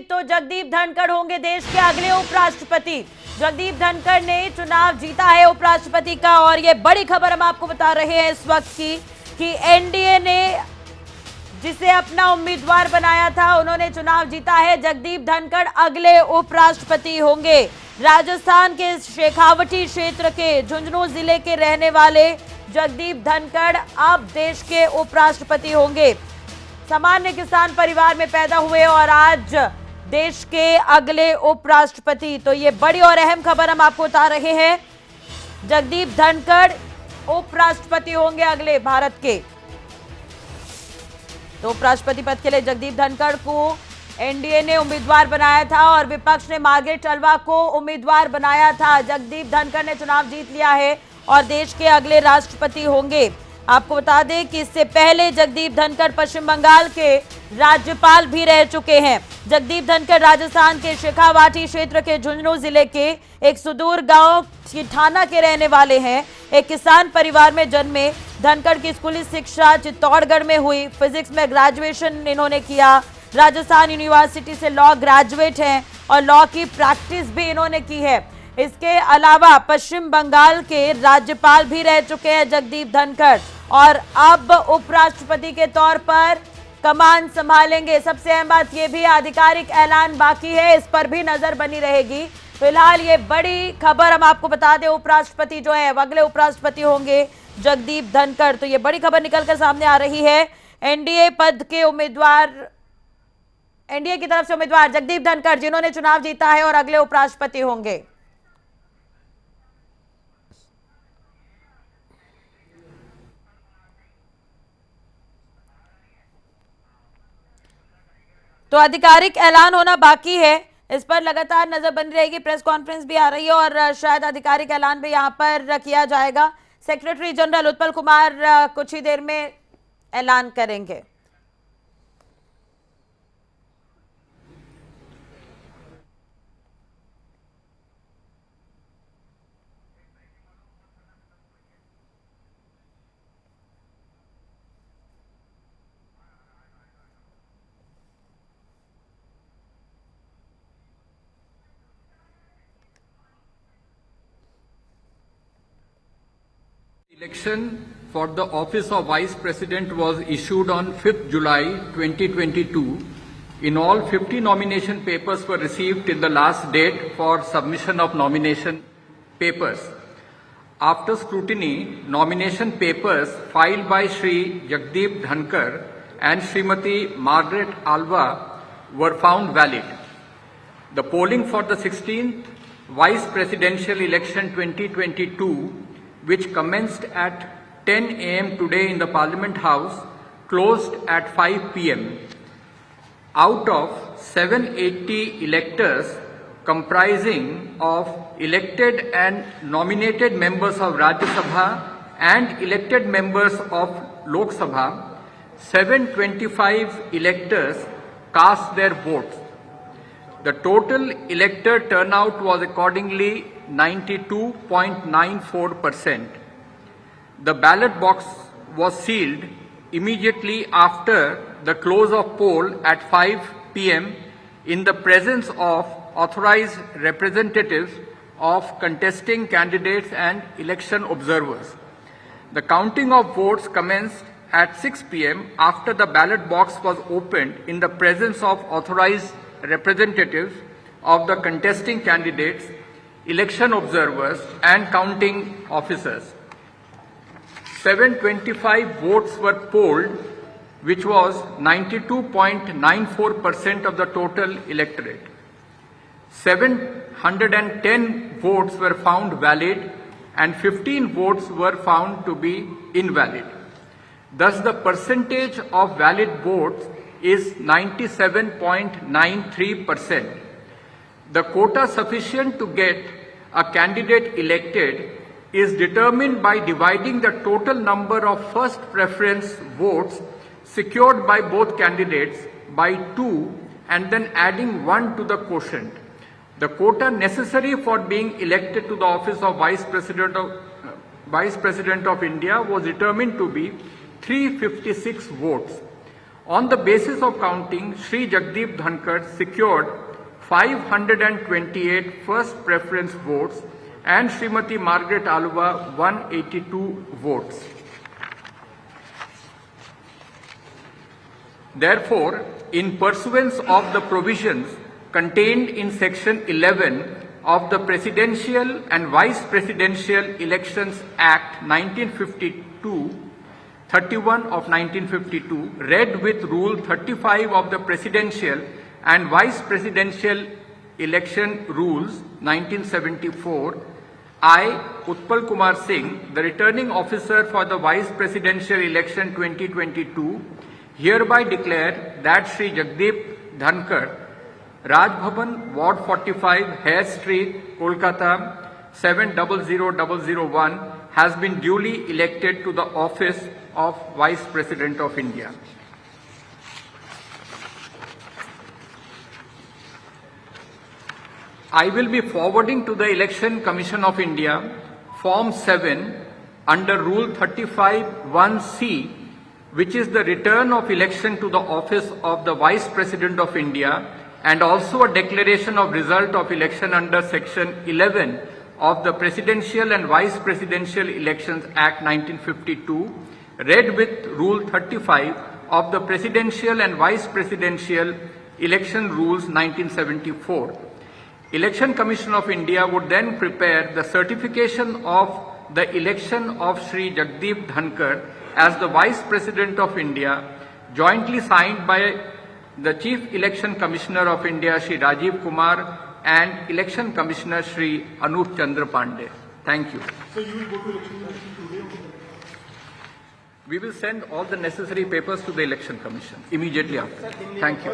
तो जगदीप धनखड़ होंगे देश के अगले उपराष्ट्रपति। जगदीप धनखड़ ने चुनाव जीता है उपराष्ट्रपति का और ये बड़ी खबर हम आपको बता रहे हैं इस वक्त की कि एनडीए ने जिसे अपना उम्मीदवार बनाया था उन्होंने चुनाव जीता है। जगदीप धनखड़ अगले उपराष्ट्रपति होंगे। राजस्थान के शेखावटी क्षेत्र के झुंझुनू जिले के रहने वाले जगदीप धनखड़ अब देश के उपराष्ट्रपति होंगे। सामान्य किसान परिवार में पैदा हुए और आज देश के अगले उपराष्ट्रपति। तो ये बड़ी और अहम खबर हम आपको बता रहे हैं। जगदीप धनखड़ उपराष्ट्रपति होंगे अगले भारत के। तो उपराष्ट्रपति पद के लिए जगदीप धनखड़ को एनडीए ने उम्मीदवार बनाया था और विपक्ष ने मार्गरेट तलवार को उम्मीदवार बनाया था। जगदीप धनखड़ ने चुनाव जीत लिया है और देश के अगले राष्ट्रपति होंगे। आपको बता दें कि इससे पहले जगदीप धनखड़ पश्चिम बंगाल के राज्यपाल भी रह चुके हैं। जगदीप धनखड़ राजस्थान के शेखावाटी क्षेत्र के झुंझुनू जिले के एक सुदूर गांव चिठाना के रहने वाले हैं। एक किसान परिवार में जन्मे धनखड़ की स्कूली शिक्षा चित्तौड़गढ़ में हुई। फिजिक्स में ग्रेजुएशन इन्होंने किया। राजस्थान यूनिवर्सिटी से लॉ ग्रेजुएट हैं और लॉ की प्रैक्टिस भी इन्होंने की है। इसके अलावा पश्चिम बंगाल के राज्यपाल भी रह चुके हैं जगदीप धनखड़ और अब उपराष्ट्रपति के तौर पर कमान संभालेंगे। सबसे अहम बात यह भी आधिकारिक ऐलान बाकी है, इस पर भी नजर बनी रहेगी। फिलहाल ये बड़ी खबर हम आपको बता दें, उपराष्ट्रपति जो है अगले उपराष्ट्रपति होंगे जगदीप धनखड़। तो ये बड़ी खबर निकलकर सामने आ रही है। एनडीए पद के उम्मीदवार, एनडीए की तरफ से उम्मीदवार जगदीप धनखड़ जिन्होंने चुनाव जीता है और अगले उपराष्ट्रपति होंगे। तो आधिकारिक ऐलान होना बाकी है, इस पर लगातार नजर बनी रहेगी। प्रेस कॉन्फ्रेंस भी आ रही है और शायद आधिकारिक ऐलान भी यहां पर किया जाएगा। सेक्रेटरी जनरल उत्पल कुमार कुछ ही देर में ऐलान करेंगे। Election for the office of Vice President was issued on 5th July 2022. In all, 50 nomination papers were received till the last date for submission of nomination papers. After scrutiny, nomination papers filed by Shri Jagdeep Dhankar and Srimati Margaret Alva were found valid. The polling for the 16th Vice Presidential Election 2022, which commenced at 10 a.m. today in the Parliament House, closed at 5 p.m. Out of 780 electors comprising of elected and nominated members of Rajya Sabha and elected members of Lok Sabha, 725 electors cast their votes. The total elector turnout was accordingly 92.94%. The ballot box was sealed immediately after the close of poll at 5 p.m. in the presence of authorized representatives of contesting candidates and election observers. The counting of votes commenced at 6 p.m. after the ballot box was opened in the presence of authorized representatives of the contesting candidates, election observers and counting officers. 725 votes were polled, which was 92.94% of the total electorate. 710 votes were found valid and 15 votes were found to be invalid. Thus, the percentage of valid votes is 97.93%. The quota sufficient to get a candidate elected is determined by dividing the total number of first preference votes secured by both candidates by 2 and then adding 1 to the quotient. The quota necessary for being elected to the office of Vice President of India was determined to be 356 votes. On the basis of counting, Shri Jagdeep Dhankar secured 528 first preference votes and Srimati Margaret Alva 182 votes. Therefore, in pursuance of the provisions contained in Section 11 of the Presidential and Vice Presidential Elections Act 31 of 1952, read with Rule 35 of the Presidential and Vice Presidential Election Rules 1974, I, Utpal Kumar Singh, the Returning Officer for the Vice Presidential Election 2022, hereby declare that Shri Jagdeep Dhankar, Raj Bhavan, Ward 45, Hare Street, Kolkata 700001, has been duly elected to the office of Vice President of India. I will be forwarding to the Election Commission of India Form 7 under Rule 35(1)(c), which is the return of election to the office of the Vice President of India, and also a declaration of result of election under Section 11 of the Presidential and Vice Presidential Elections Act 1952, read with Rule 35 of the Presidential and Vice Presidential Election Rules 1974. Election Commission of India would then prepare the certification of the election of Shri Jagdeep Dhankar as the Vice President of India, jointly signed by the Chief Election Commissioner of India, Shri Rajiv Kumar, and Election Commissioner, Shri Anup Chandra Pandey. Thank you. So you will go to election commission today? We will send all the necessary papers to the Election Commission immediately after. Thank you.